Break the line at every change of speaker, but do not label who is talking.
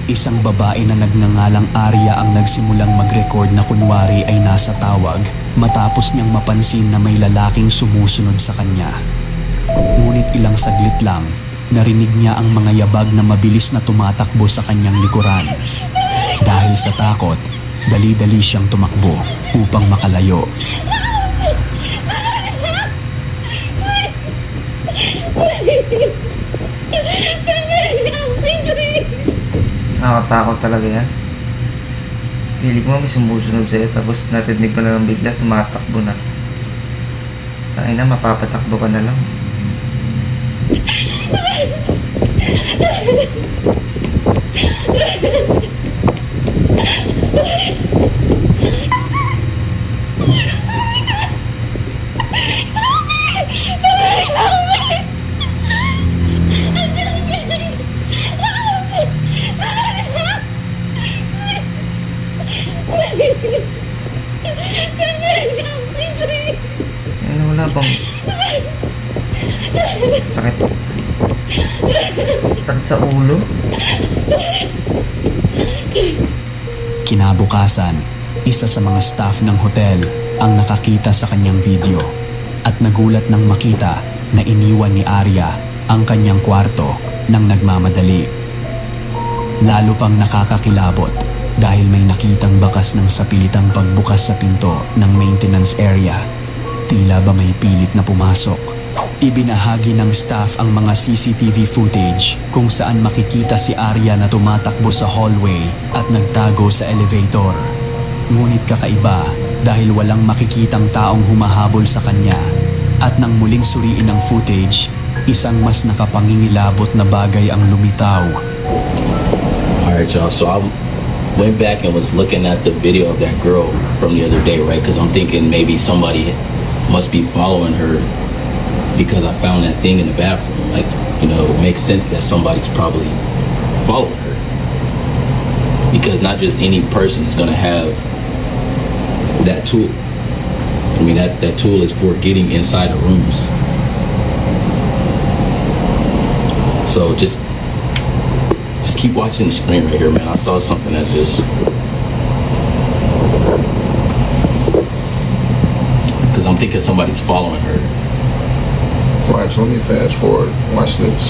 isang babae na nagngangalang Arya ang nagsimulang mag-record na kunwari ay nasa tawag matapos niyang mapansin na may lalaking sumusunod sa kanya. Ngunit ilang saglit lang, narinig niya ang mga yabag na mabilis na tumatakbo sa kanyang likuran. Dahil sa takot, dali-dali siyang tumakbo upang makalayo.
Nakakatakot talaga yan. Feeling mo may sumusunod sa'yo tapos narinig mo na lang bigla tumatakbo na. Tayo na, mapapatakbo ka na lang. Ano, wala bang sakit? Sakit sa ulo?
Kinabukasan, isa sa mga staff ng hotel ang nakakita sa kanyang video at nagulat nang makita na iniwan ni Arya ang kanyang kwarto nang nagmamadali. Lalo pang nakakakilabot dahil may nakitang bakas ng sapilitang pagbukas sa pinto ng maintenance area. Tila ba may pilit na pumasok. Ibinahagi ng staff ang mga CCTV footage kung saan makikita si Arya na tumatakbo sa hallway at nagtago sa elevator. Ngunit kakaiba dahil walang makikitang taong humahabol sa kanya at nang muling suriin ang footage, isang mas nakapangingilabot na bagay ang lumitaw.
Alright y'all, so I went back and was looking at the video of that girl from the other day, right? Because I'm thinking maybe somebody must be following her because I found that thing in the bathroom. Like, you know, it makes sense that somebody's probably following her. Because not just any person is going to have that tool. I mean, that tool is for getting inside the rooms. So just keep watching the screen right here, man. I saw something that just... Because I'm thinking somebody's following her.
Watch, let me fast forward. Watch this.